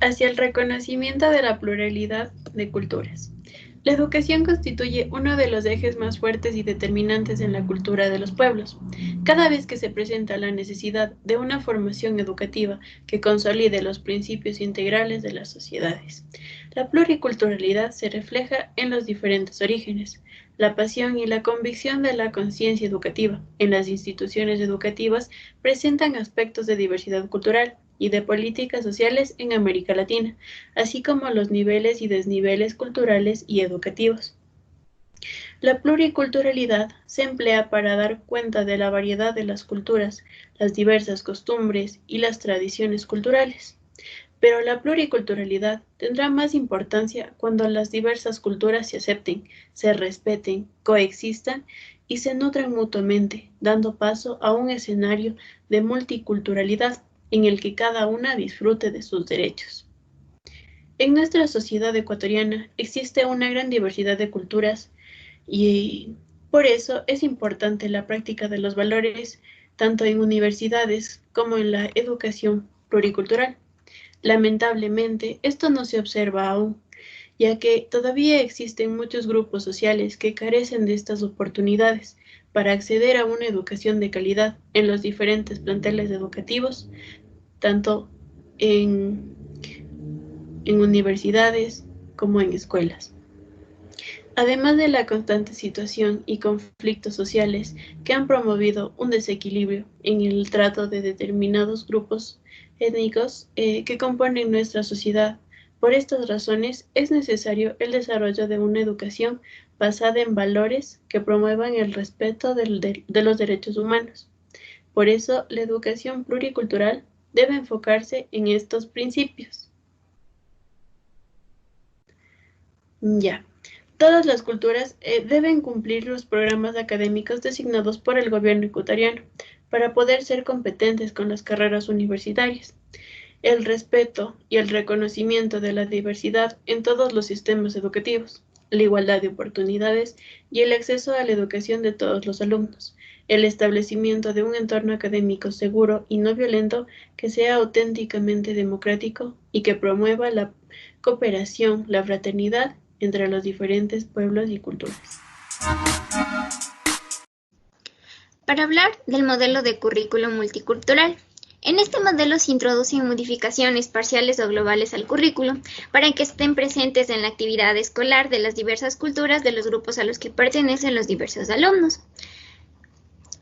hacia el reconocimiento de la pluralidad de culturas. La educación constituye uno de los ejes más fuertes y determinantes en la cultura de los pueblos. Cada vez que se presenta la necesidad de una formación educativa que consolide los principios integrales de las sociedades, la pluriculturalidad se refleja en los diferentes orígenes, la pasión y la convicción de la conciencia educativa. En las instituciones educativas presentan aspectos de diversidad cultural y de políticas sociales en América Latina, así como los niveles y desniveles culturales y educativos. La pluriculturalidad se emplea para dar cuenta de la variedad de las culturas, las diversas costumbres y las tradiciones culturales. Pero la pluriculturalidad tendrá más importancia cuando las diversas culturas se acepten, se respeten, coexistan y se nutran mutuamente, dando paso a un escenario de multiculturalidad en el que cada una disfrute de sus derechos. En nuestra sociedad ecuatoriana existe una gran diversidad de culturas y por eso es importante la práctica de los valores tanto en universidades como en la educación pluricultural. Lamentablemente, esto no se observa aún, ya que todavía existen muchos grupos sociales que carecen de estas oportunidades para acceder a una educación de calidad en los diferentes planteles educativos, tanto en, en universidades como en escuelas. Además de la constante situación y conflictos sociales que han promovido un desequilibrio en el trato de determinados grupos étnicos que componen nuestra sociedad. Por estas razones es necesario el desarrollo de una educación basada en valores que promuevan el respeto de los derechos humanos. Por eso, la educación pluricultural debe enfocarse en estos principios. Ya. Todas las culturas deben cumplir los programas académicos designados por el gobierno ecuatoriano para poder ser competentes con las carreras universitarias. El respeto y el reconocimiento de la diversidad en todos los sistemas educativos, la igualdad de oportunidades y el acceso a la educación de todos los alumnos, el establecimiento de un entorno académico seguro y no violento que sea auténticamente democrático y que promueva la cooperación, la fraternidad entre los diferentes pueblos y culturas. Para hablar del modelo de currículo multicultural. En este modelo se introducen modificaciones parciales o globales al currículo para que estén presentes en la actividad escolar de las diversas culturas de los grupos a los que pertenecen los diversos alumnos.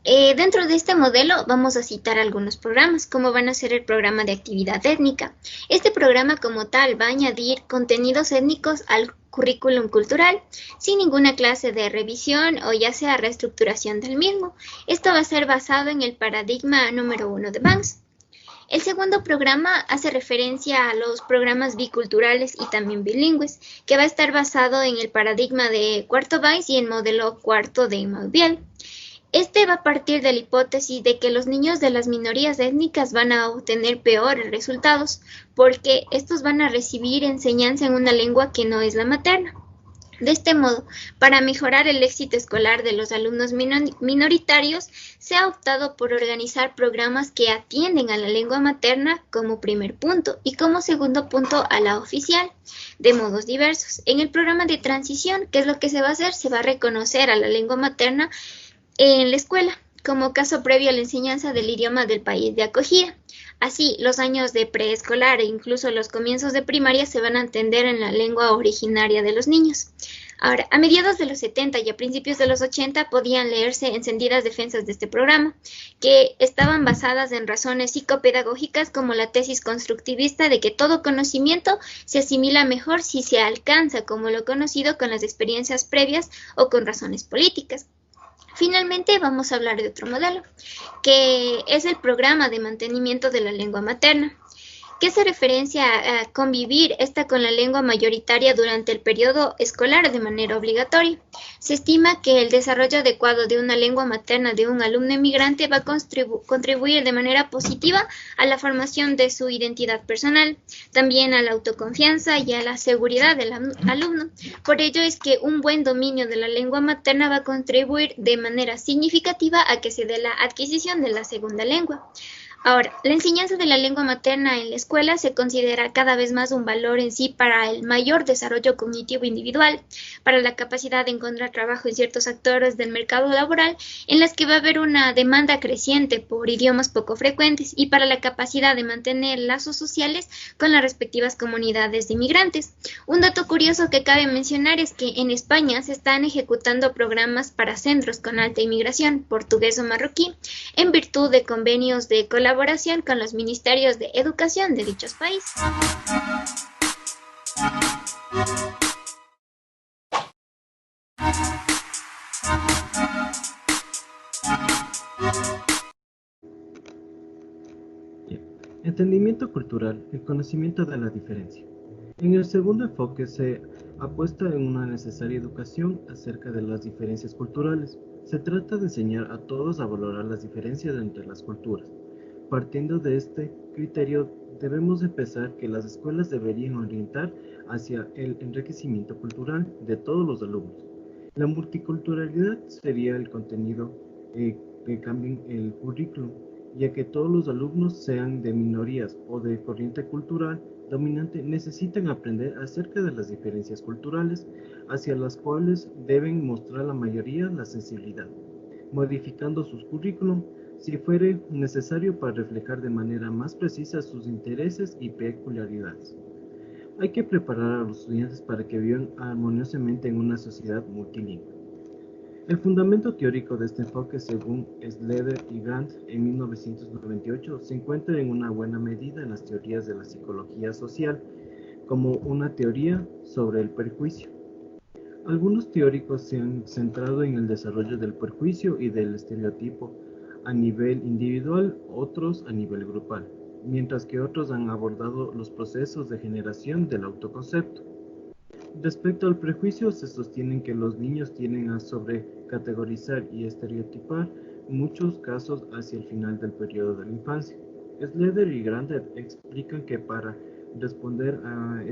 Dentro de este modelo vamos a citar algunos programas, como van a ser el programa de actividad étnica. Este programa como tal va a añadir contenidos étnicos al currículum cultural, sin ninguna clase de revisión o ya sea reestructuración del mismo. Esto va a ser basado en el paradigma número 1 de Banks. El segundo programa hace referencia a los programas biculturales y también bilingües, que va a estar basado en el paradigma de cuarto Banks y el modelo cuarto de Mauviel. Este va a partir de la hipótesis de que los niños de las minorías étnicas van a obtener peores resultados porque estos van a recibir enseñanza en una lengua que no es la materna. De este modo, para mejorar el éxito escolar de los alumnos minoritarios, se ha optado por organizar programas que atienden a la lengua materna como primer punto y como segundo punto a la oficial, de modos diversos. En el programa de transición, ¿qué es lo que se va a hacer? Se va a reconocer a la lengua materna en la escuela, como caso previo a la enseñanza del idioma del país de acogida. Así, los años de preescolar e incluso los comienzos de primaria se van a entender en la lengua originaria de los niños. Ahora, a mediados de los 70 y a principios de los 80 podían leerse encendidas defensas de este programa, que estaban basadas en razones psicopedagógicas como la tesis constructivista de que todo conocimiento se asimila mejor si se alcanza como lo conocido con las experiencias previas o con razones políticas. Finalmente vamos a hablar de otro modelo, que es el programa de mantenimiento de la lengua materna, que hace referencia a convivir esta con la lengua mayoritaria durante el periodo escolar de manera obligatoria. Se estima que el desarrollo adecuado de una lengua materna de un alumno inmigrante va a contribuir de manera positiva a la formación de su identidad personal, también a la autoconfianza y a la seguridad del alumno. Por ello es que un buen dominio de la lengua materna va a contribuir de manera significativa a que se dé la adquisición de la segunda lengua. Ahora, la enseñanza de la lengua materna en la escuela se considera cada vez más un valor en sí para el mayor desarrollo cognitivo individual, para la capacidad de encontrar trabajo en ciertos actores del mercado laboral en las que va a haber una demanda creciente por idiomas poco frecuentes y para la capacidad de mantener lazos sociales con las respectivas comunidades de inmigrantes. Un dato curioso que cabe mencionar es que en España se están ejecutando programas para centros con alta inmigración portugués o marroquí en virtud de convenios de colaboración con los ministerios de educación de dichos países. Entendimiento cultural, el conocimiento de la diferencia. En el segundo enfoque se apuesta en una necesaria educación acerca de las diferencias culturales. Se trata de enseñar a todos a valorar las diferencias entre las culturas. Partiendo de este criterio, debemos empezar que las escuelas deberían orientar hacia el enriquecimiento cultural de todos los alumnos. La multiculturalidad sería el contenido que cambie el currículum, ya que todos los alumnos, sean de minorías o de corriente cultural dominante, necesitan aprender acerca de las diferencias culturales hacia las cuales deben mostrar la mayoría la sensibilidad, modificando sus currículum si fuere necesario para reflejar de manera más precisa sus intereses y peculiaridades. Hay que preparar a los estudiantes para que vivan armoniosamente en una sociedad multilingüe. El fundamento teórico de este enfoque, según Sleder y Grant en 1998, se encuentra en una buena medida en las teorías de la psicología social, como una teoría sobre el perjuicio. Algunos teóricos se han centrado en el desarrollo del perjuicio y del estereotipo a nivel individual, otros a nivel grupal, mientras que otros han abordado los procesos de generación del autoconcepto. Respecto al prejuicio, se sostienen que los niños tienden a sobrecategorizar y estereotipar en muchos casos hacia el final del periodo de la infancia. Sleder y Grander explican que para responder a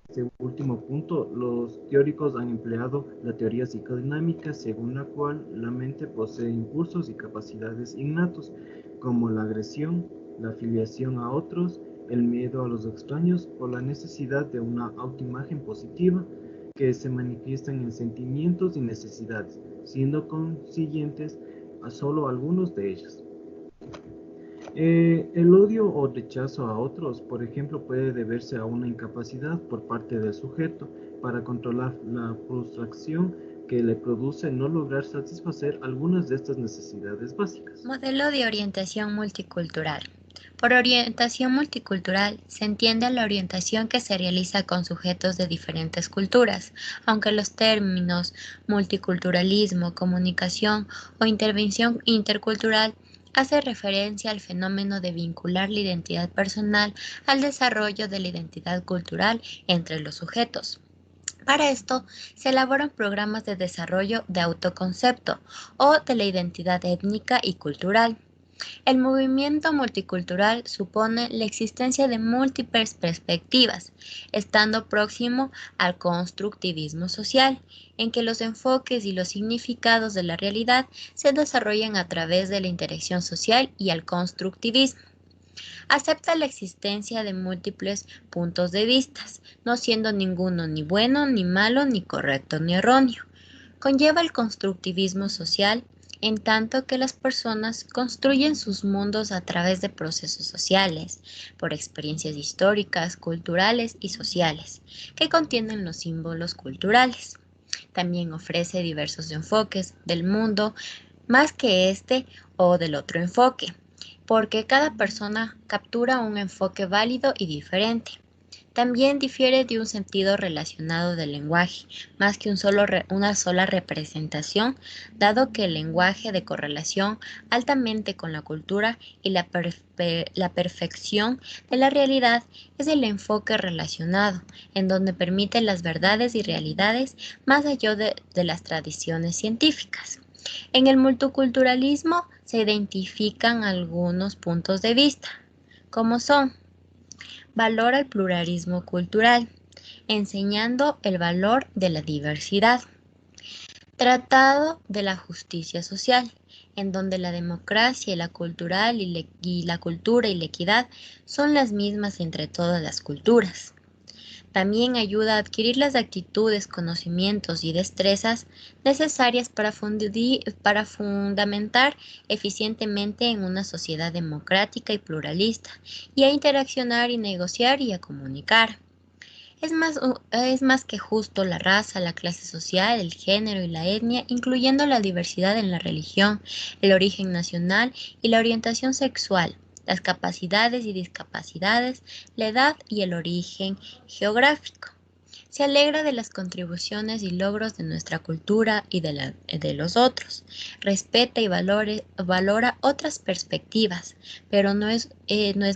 este último punto, los teóricos han empleado la teoría psicodinámica, según la cual la mente posee impulsos y capacidades innatos, como la agresión, la afiliación a otros, el miedo a los extraños o la necesidad de una autoimagen positiva, que se manifiestan en sentimientos y necesidades, siendo conscientes a solo algunos de ellos. El odio o rechazo a otros, por ejemplo, puede deberse a una incapacidad por parte del sujeto para controlar la frustración que le produce no lograr satisfacer algunas de estas necesidades básicas. Modelo de orientación multicultural. Por orientación multicultural se entiende la orientación que se realiza con sujetos de diferentes culturas, aunque los términos multiculturalismo, comunicación o intervención intercultural hace referencia al fenómeno de vincular la identidad personal al desarrollo de la identidad cultural entre los sujetos. Para esto, se elaboran programas de desarrollo de autoconcepto o de la identidad étnica y cultural. El movimiento multicultural supone la existencia de múltiples perspectivas, estando próximo al constructivismo social, en que los enfoques y los significados de la realidad se desarrollan a través de la interacción social y al constructivismo. Acepta la existencia de múltiples puntos de vista, no siendo ninguno ni bueno, ni malo, ni correcto, ni erróneo. Conlleva el constructivismo social, en tanto que las personas construyen sus mundos a través de procesos sociales, por experiencias históricas, culturales y sociales, que contienen los símbolos culturales. También ofrece diversos enfoques del mundo, más que este o del otro enfoque, porque cada persona captura un enfoque válido y diferente. También difiere de un sentido relacionado del lenguaje, más que una sola representación, dado que el lenguaje de correlación altamente con la cultura y la perfección de la realidad es el enfoque relacionado, en donde permite las verdades y realidades más allá de las tradiciones científicas. En el multiculturalismo se identifican algunos puntos de vista, como son: valora el pluralismo cultural, enseñando el valor de la diversidad. Tratado de la justicia social, en donde la democracia y la cultura y la equidad son las mismas entre todas las culturas. También ayuda a adquirir las actitudes, conocimientos y destrezas necesarias para fundamentar eficientemente en una sociedad democrática y pluralista, y a interaccionar y negociar y a comunicar. Es más que justo la raza, la clase social, el género y la etnia, incluyendo la diversidad en la religión, el origen nacional y la orientación sexual, las capacidades y discapacidades, la edad y el origen geográfico. Se alegra de las contribuciones y logros de nuestra cultura y de los otros. Respeta y valora otras perspectivas, pero no es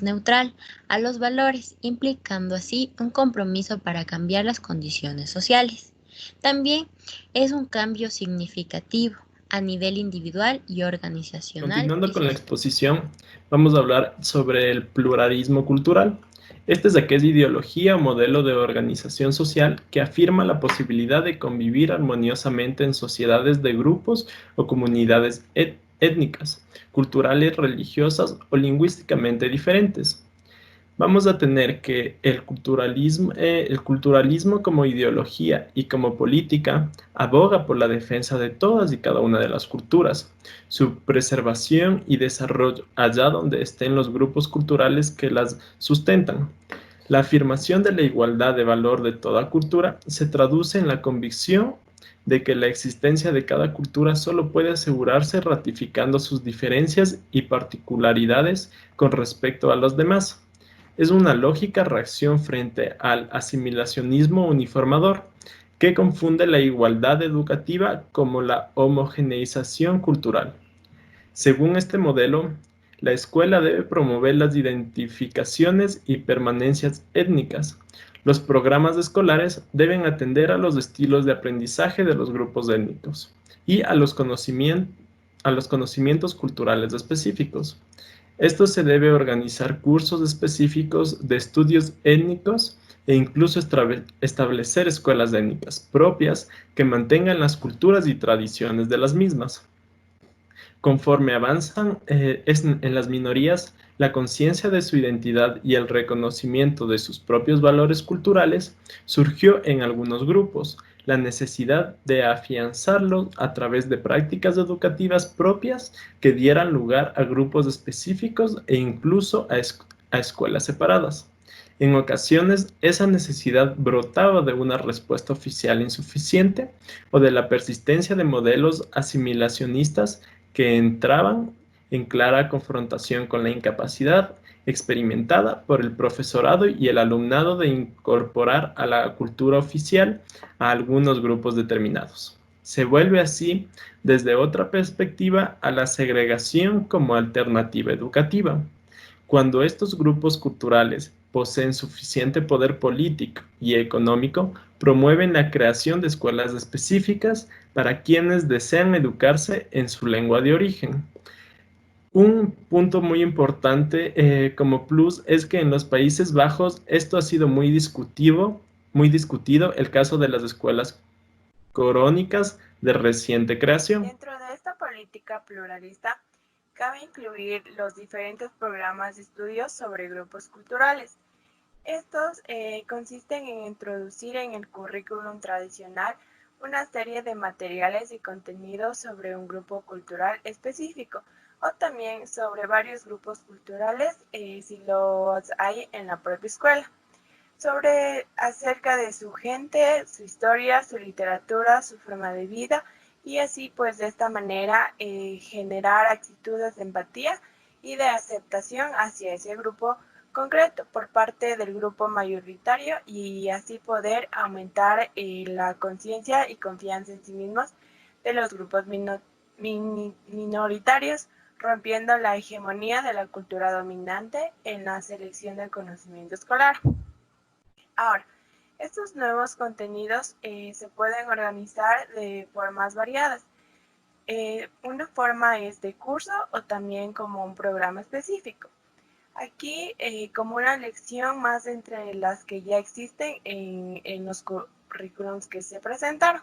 neutral a los valores, implicando así un compromiso para cambiar las condiciones sociales. También es un cambio significativo a nivel individual y organizacional. Continuando con la exposición, vamos a hablar sobre el pluralismo cultural. Este es aquella ideología o modelo de organización social que afirma la posibilidad de convivir armoniosamente en sociedades de grupos o comunidades étnicas, culturales, religiosas o lingüísticamente diferentes. Vamos a tener que el culturalismo como ideología y como política aboga por la defensa de todas y cada una de las culturas, su preservación y desarrollo allá donde estén los grupos culturales que las sustentan. La afirmación de la igualdad de valor de toda cultura se traduce en la convicción de que la existencia de cada cultura solo puede asegurarse ratificando sus diferencias y particularidades con respecto a los demás. Es una lógica reacción frente al asimilacionismo uniformador, que confunde la igualdad educativa como la homogeneización cultural. Según este modelo, la escuela debe promover las identificaciones y permanencias étnicas. Los programas escolares deben atender a los estilos de aprendizaje de los grupos étnicos y a los conocimientos culturales específicos. Esto se debe organizar cursos específicos de estudios étnicos e incluso establecer escuelas étnicas propias que mantengan las culturas y tradiciones de las mismas. Conforme avanzan en las minorías, la conciencia de su identidad y el reconocimiento de sus propios valores culturales surgió en algunos grupos, la necesidad de afianzarlo a través de prácticas educativas propias que dieran lugar a grupos específicos e incluso a escuelas separadas. En ocasiones, esa necesidad brotaba de una respuesta oficial insuficiente o de la persistencia de modelos asimilacionistas que entraban en clara confrontación con la incapacidad experimentada por el profesorado y el alumnado de incorporar a la cultura oficial a algunos grupos determinados. Se vuelve así, desde otra perspectiva, a la segregación como alternativa educativa. Cuando estos grupos culturales poseen suficiente poder político y económico, promueven la creación de escuelas específicas para quienes desean educarse en su lengua de origen. Un punto muy importante como plus es que en los Países Bajos esto ha sido muy discutido, el caso de las escuelas corónicas de reciente creación. Dentro de esta política pluralista, cabe incluir los diferentes programas de estudios sobre grupos culturales. Estos consisten en introducir en el currículum tradicional una serie de materiales y contenidos sobre un grupo cultural específico, o también sobre varios grupos culturales si los hay en la propia escuela, acerca de su gente, su historia, su literatura, su forma de vida, y así pues de esta manera generar actitudes de empatía y de aceptación hacia ese grupo concreto por parte del grupo mayoritario, y así poder aumentar la conciencia y confianza en sí mismos de los grupos minoritarios, rompiendo la hegemonía de la cultura dominante en la selección del conocimiento escolar. Ahora, estos nuevos contenidos se pueden organizar de formas variadas. Una forma es de curso o también como un programa específico. Aquí como una lección más entre las que ya existen en los currículums que se presentaron.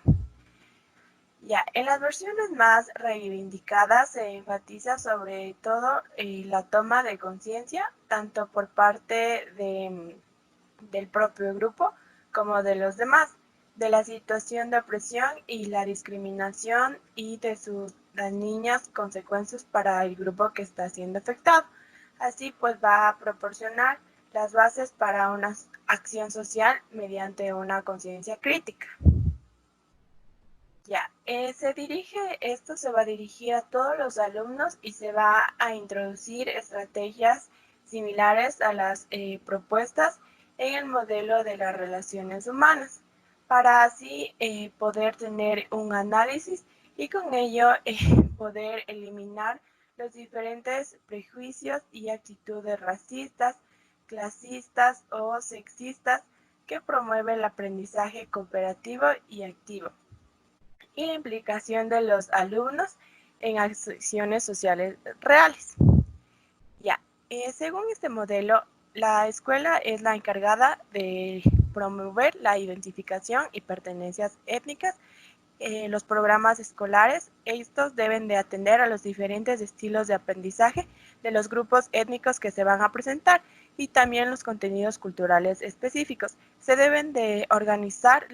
Ya, en las versiones más reivindicadas se enfatiza sobre todo la toma de conciencia, tanto por parte del propio grupo como de los demás, de la situación de opresión y la discriminación y de sus dañinas consecuencias para el grupo que está siendo afectado. Así pues va a proporcionar las bases para una acción social mediante una conciencia crítica. Ya, esto se va a dirigir a todos los alumnos y se va a introducir estrategias similares a las propuestas en el modelo de las relaciones humanas, para así poder tener un análisis y con ello poder eliminar los diferentes prejuicios y actitudes racistas, clasistas o sexistas que promueven el aprendizaje cooperativo y activo, y la implicación de los alumnos en acciones sociales reales. Ya, según este modelo, la escuela es la encargada de promover la identificación y pertenencias étnicas. Los programas escolares, estos deben de atender a los diferentes estilos de aprendizaje de los grupos étnicos que se van a presentar y también los contenidos culturales específicos. Se deben de organizar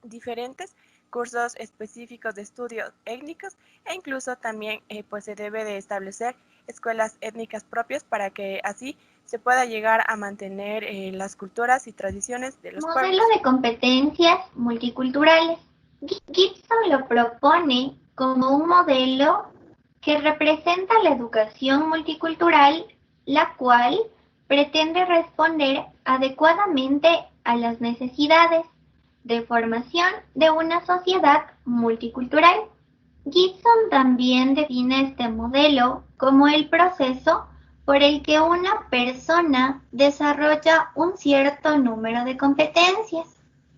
diferentes cursos específicos de estudios étnicos e incluso también pues se debe de establecer escuelas étnicas propias para que así se pueda llegar a mantener las culturas y tradiciones de los pueblos. Modelo de competencias multiculturales. Gibson lo propone como un modelo que representa la educación multicultural, la cual pretende responder adecuadamente a las necesidades de formación de una sociedad multicultural. Gibson también define este modelo como el proceso por el que una persona desarrolla un cierto número de competencias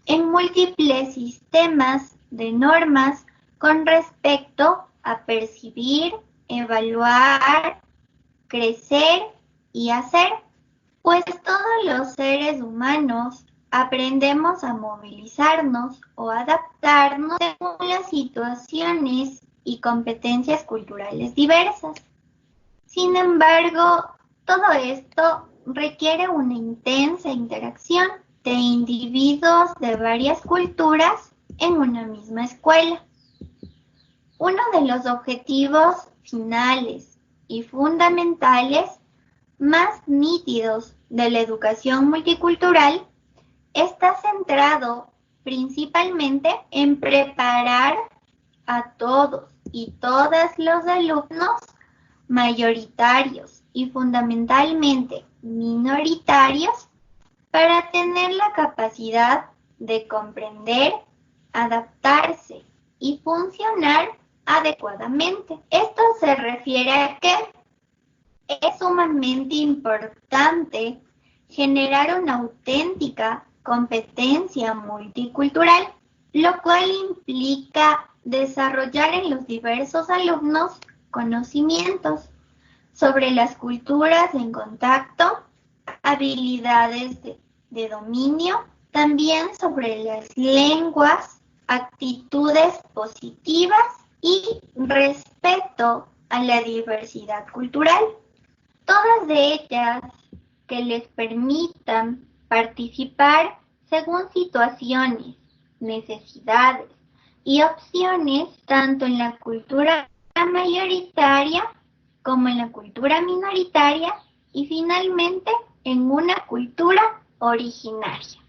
en múltiples sistemas de normas con respecto a percibir, evaluar, crecer y hacer, pues todos los seres humanos aprendemos a movilizarnos o adaptarnos según las situaciones y competencias culturales diversas. Sin embargo, todo esto requiere una intensa interacción de individuos de varias culturas en una misma escuela. Uno de los objetivos finales y fundamentales más nítidos de la educación multicultural está centrado principalmente en preparar a todos y todas los alumnos mayoritarios y fundamentalmente minoritarios para tener la capacidad de comprender, adaptarse y funcionar adecuadamente. Esto se refiere a que es sumamente importante generar una auténtica competencia multicultural, lo cual implica desarrollar en los diversos alumnos conocimientos sobre las culturas en contacto, habilidades de dominio, también sobre las lenguas, actitudes positivas y respeto a la diversidad cultural. Todas de ellas que les permitan participar según situaciones, necesidades y opciones tanto en la cultura mayoritaria como en la cultura minoritaria y finalmente en una cultura originaria.